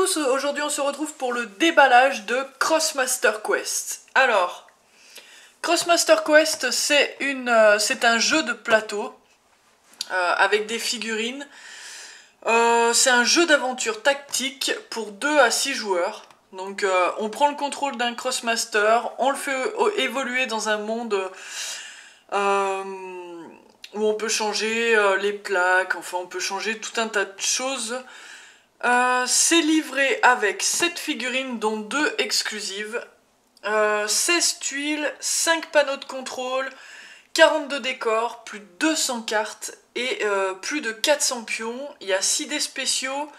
tous, aujourd'hui on se retrouve pour le déballage de Crossmaster Quest. Alors, Crossmaster Quest c'est un jeu de plateau avec des figurines. C'est un jeu d'aventure tactique pour 2 à 6 joueurs. Donc on prend le contrôle d'un Crossmaster, on le fait évoluer dans un monde où on peut changer les plaques, enfin on peut changer tout un tas de choses. C'est livré avec 7 figurines dont 2 exclusives, 16 tuiles, 5 panneaux de contrôle, 42 décors, plus de 200 cartes et plus de 400 pions. Il y a 6 dés spéciaux,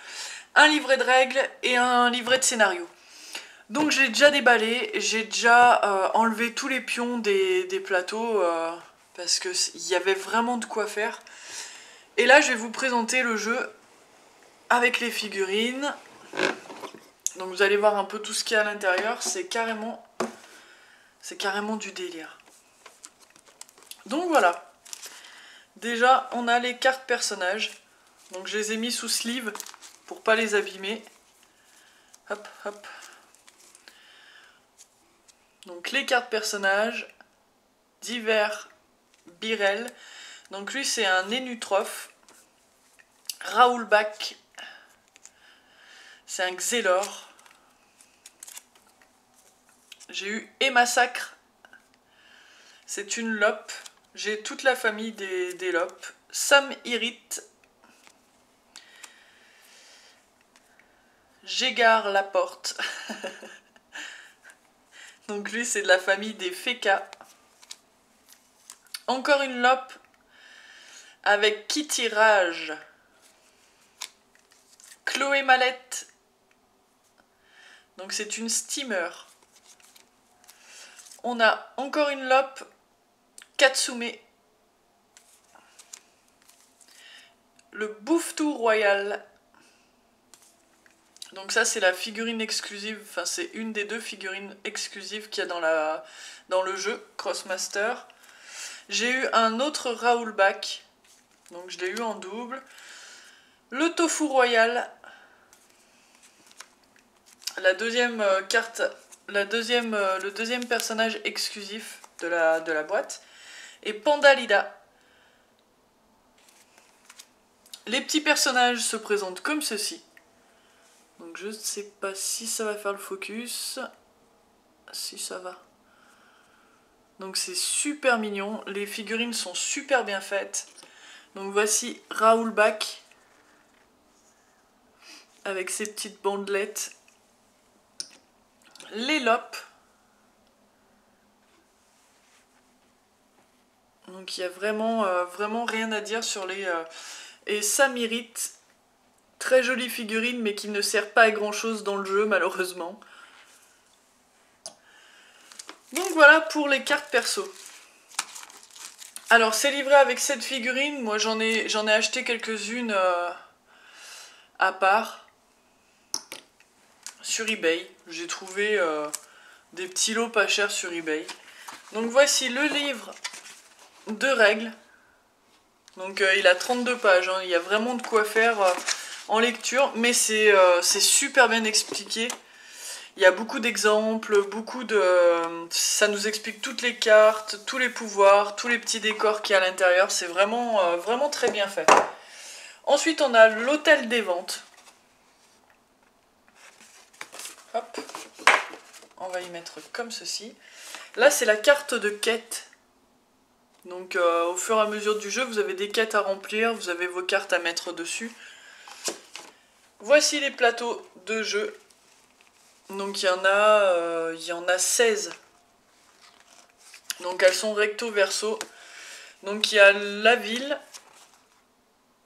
un livret de règles et un livret de scénario. Donc j'ai déjà déballé, j'ai déjà enlevé tous les pions des plateaux parce qu'il y avait vraiment de quoi faire. Et là je vais vous présenter le jeu avec les figurines. Donc vous allez voir un peu tout ce qu'il y a à l'intérieur, c'est carrément du délire. Donc voilà. Déjà on a les cartes personnages. Donc je les ai mis sous sleeve pour pas les abîmer. Hop hop. Donc les cartes personnages, divers Birel. Donc lui c'est un Énutrophe. Raoul Bach. C'est un Xelor. J'ai eu Massacre. C'est une Lope. J'ai toute la famille des Lopes. Sam Irrite. Jégard Laporte. Donc lui c'est de la famille des Féca. Encore une Lope avec Kitty Rage. Chloé Mallette. Donc c'est une Steamer. On a encore une Lope. Katsume. Le Bouffetou Royal. Donc ça c'est la figurine exclusive, enfin c'est une des 2 figurines exclusives qu'il y a dans le jeu Crossmaster. J'ai eu un autre Raoul Bach, donc je l'ai eu en double. Le Tofu Royal. La deuxième carte, le deuxième personnage exclusif de la boîte. Et Pandalida. Les petits personnages se présentent comme ceci. Donc je ne sais pas si ça va faire le focus. Si ça va. Donc c'est super mignon. Les figurines sont super bien faites. Donc voici Raoul Bach. Avec ses petites bandelettes. Les Lopes. Donc il n'y a vraiment rien à dire sur les... Et Sam Irrite. Très jolie figurine mais qui ne sert pas à grand chose dans le jeu malheureusement. Donc voilà pour les cartes perso. Alors c'est livré avec cette figurine, moi j'en ai acheté quelques-unes à part sur eBay. J'ai trouvé des petits lots pas chers sur eBay. Donc voici le livre de règles. Donc il a 32 pages, hein. Il y a vraiment de quoi faire en lecture, mais c'est super bien expliqué. Il y a beaucoup d'exemples, ça nous explique toutes les cartes, tous les pouvoirs, tous les petits décors qu'il y a à l'intérieur. C'est vraiment très bien fait. Ensuite, on a l'hôtel des ventes. Hop. On va y mettre comme ceci. Là, c'est la carte de quête. Donc, au fur et à mesure du jeu, vous avez des quêtes à remplir, vous avez vos cartes à mettre dessus. Voici les plateaux de jeu. Donc il y en a 16. Donc elles sont recto verso. Donc il y a la ville.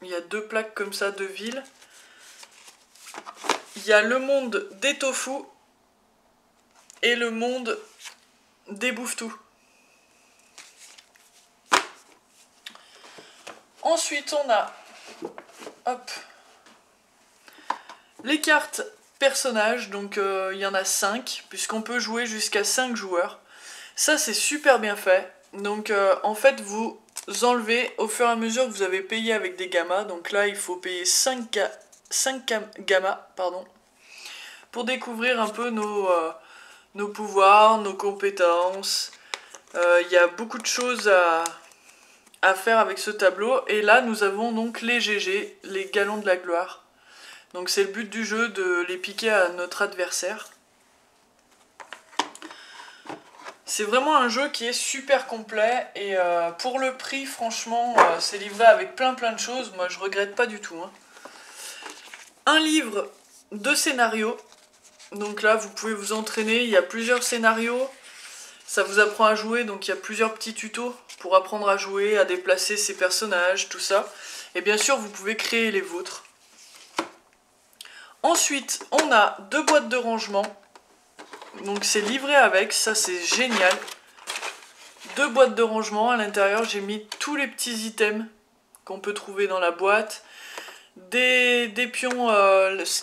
Il y a 2 plaques comme ça de ville. Il y a le monde des tofu. Et le monde des bouffetous. Ensuite on a hop, les cartes personnages, donc il y en a 5, puisqu'on peut jouer jusqu'à 5 joueurs. Ça c'est super bien fait. Donc en fait vous enlevez au fur et à mesure que vous avez payé avec des gammas. Donc là il faut payer 5 gammas, pardon. pour découvrir un peu nos pouvoirs, nos compétences. Il y a beaucoup de choses à faire avec ce tableau. Et là, nous avons donc les GG, les galons de la gloire. Donc c'est le but du jeu de les piquer à notre adversaire. C'est vraiment un jeu qui est super complet et pour le prix, franchement, c'est livré avec plein de choses. Moi, je regrette pas du tout. Hein. Un livre de scénario. Donc là, vous pouvez vous entraîner. Il y a plusieurs scénarios. Ça vous apprend à jouer, donc il y a plusieurs petits tutos pour apprendre à jouer, à déplacer ses personnages, tout ça. Et bien sûr, vous pouvez créer les vôtres. Ensuite, on a 2 boîtes de rangement. Donc c'est livré avec, ça c'est génial. 2 boîtes de rangement, à l'intérieur j'ai mis tous les petits items qu'on peut trouver dans la boîte. Des pions,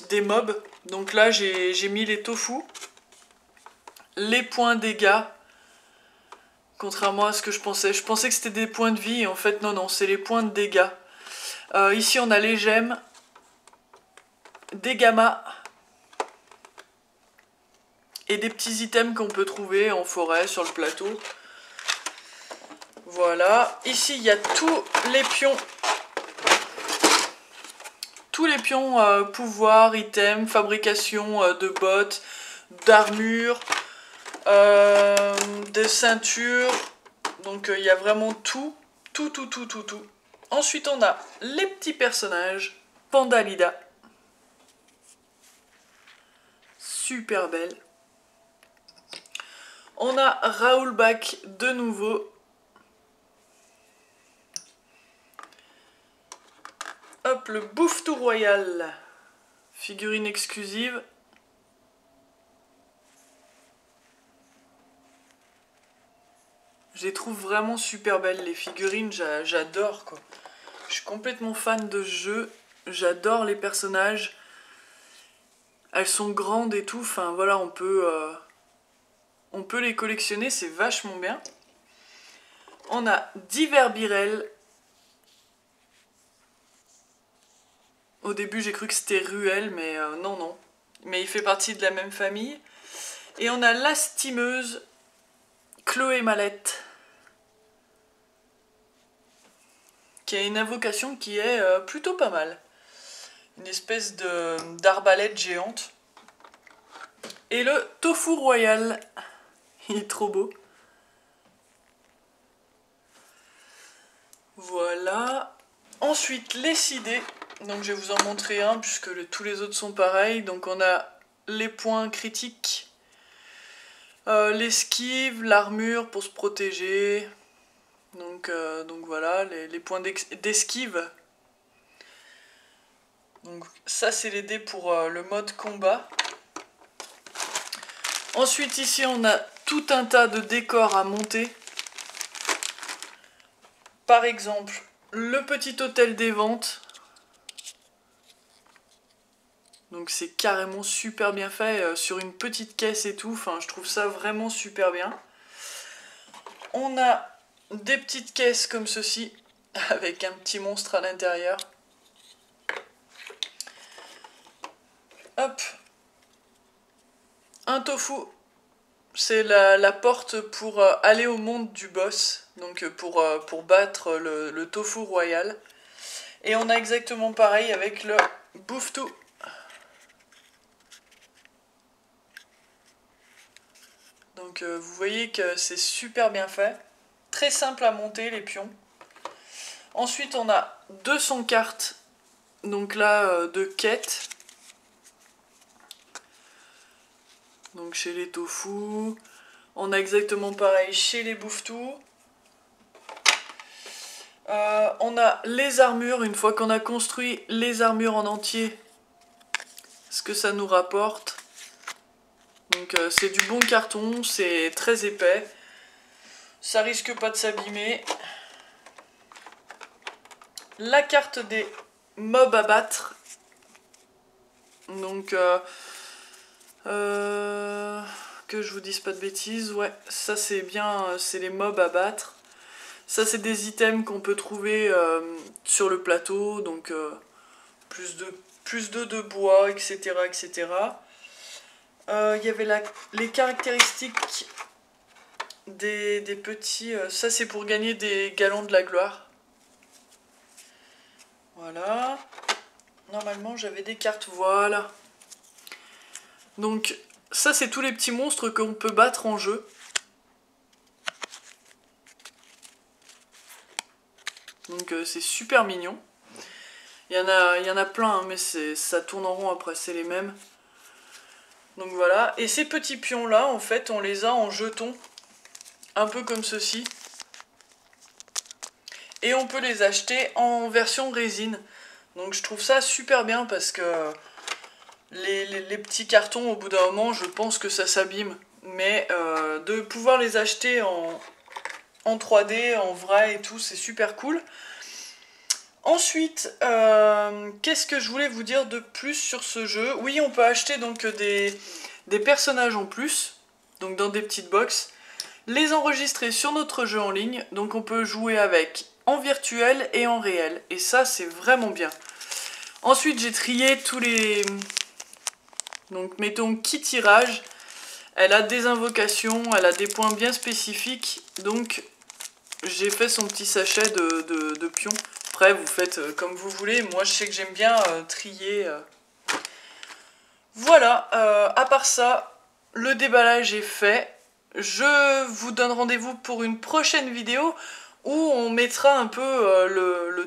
des mobs. Donc là j'ai mis les tofu. Les points dégâts. Contrairement à ce que je pensais que c'était des points de vie et en fait non, c'est les points de dégâts. Ici on a les gemmes. Des gammas. Et des petits items qu'on peut trouver en forêt, sur le plateau. Voilà. Ici, il y a tous les pions. Tous les pions pouvoir, items, fabrication de bottes, d'armure, de ceintures. Donc, il y a vraiment tout. Tout. Ensuite, on a les petits personnages. Pandalida. Super belle. On a Raoul Bach de nouveau. Hop, le Bouffe-Tout Royal. Figurine exclusive. Je les trouve vraiment super belles, les figurines, j'adore quoi. Je suis complètement fan de ce jeu. J'adore les personnages. Elles sont grandes et tout, enfin voilà, on peut les collectionner, c'est vachement bien. On a divers Birel. Au début, j'ai cru que c'était Ruel, mais non. Mais il fait partie de la même famille. Et on a l'astimeuse Chloé Mallette. Qui a une invocation qui est plutôt pas mal. Une espèce d'arbalète géante. Et le Tofu Royal. Il est trop beau. Voilà. Ensuite, les sidés. Donc je vais vous en montrer un puisque tous les autres sont pareils. Donc on a les points critiques. L'esquive, l'armure pour se protéger. Donc voilà, les points d'esquive. Donc ça c'est les dés pour le mode combat. Ensuite ici on a tout un tas de décors à monter. Par exemple, le petit hôtel des ventes. Donc c'est carrément super bien fait sur une petite caisse et tout. Enfin, je trouve ça vraiment super bien. On a des petites caisses comme ceci avec un petit monstre à l'intérieur. Hop. Un tofu. C'est la porte pour aller au monde du boss. Donc pour battre le tofu royal. Et on a exactement pareil avec le Bouffe-Tout. Donc vous voyez que c'est super bien fait. Très simple à monter les pions. Ensuite on a 200 cartes. Donc là de quête. Donc chez les tofu. On a exactement pareil chez les Bouffe-Tout. On a les armures. Une fois qu'on a construit les armures en entier. Ce que ça nous rapporte. Donc c'est du bon carton. C'est très épais. Ça risque pas de s'abîmer. La carte des mobs à battre. Donc que je vous dise pas de bêtises, ouais, ça c'est bien, c'est les mobs à battre. Ça c'est des items qu'on peut trouver sur le plateau, donc plus de bois, etc. etc. Il y avait les caractéristiques des petits... ça c'est pour gagner des galons de la gloire. Voilà. Normalement j'avais des cartes, voilà. Donc ça c'est tous les petits monstres qu'on peut battre en jeu. Donc c'est super mignon. Il y en a plein, hein, mais ça tourne en rond après, c'est les mêmes. Donc voilà, et ces petits pions là, en fait, on les a en jetons, un peu comme ceci. Et on peut les acheter en version résine. Donc je trouve ça super bien parce que les petits cartons, au bout d'un moment, je pense que ça s'abîme. Mais de pouvoir les acheter en 3D, en vrai et tout, c'est super cool. Ensuite, qu'est-ce que je voulais vous dire de plus sur ce jeu? Oui, on peut acheter donc des personnages en plus, donc dans des petites box, les enregistrer sur notre jeu en ligne, donc on peut jouer avec en virtuel et en réel, et ça c'est vraiment bien. Ensuite, j'ai trié tous les... Donc mettons qui tirage, elle a des invocations, elle a des points bien spécifiques, donc j'ai fait son petit sachet de pions. Après, vous faites comme vous voulez. Moi, je sais que j'aime bien trier. Voilà, à part ça, le déballage est fait. Je vous donne rendez-vous pour une prochaine vidéo où on mettra un peu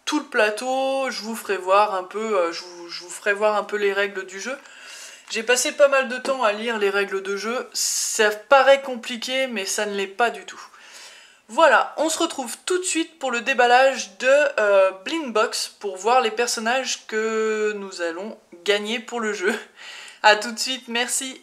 tout le plateau. Je vous ferai voir un peu, je vous ferai voir un peu les règles du jeu. J'ai passé pas mal de temps à lire les règles de jeu. Ça paraît compliqué, mais ça ne l'est pas du tout. Voilà, on se retrouve tout de suite pour le déballage de Blindbox pour voir les personnages que nous allons gagner pour le jeu. A tout de suite, merci.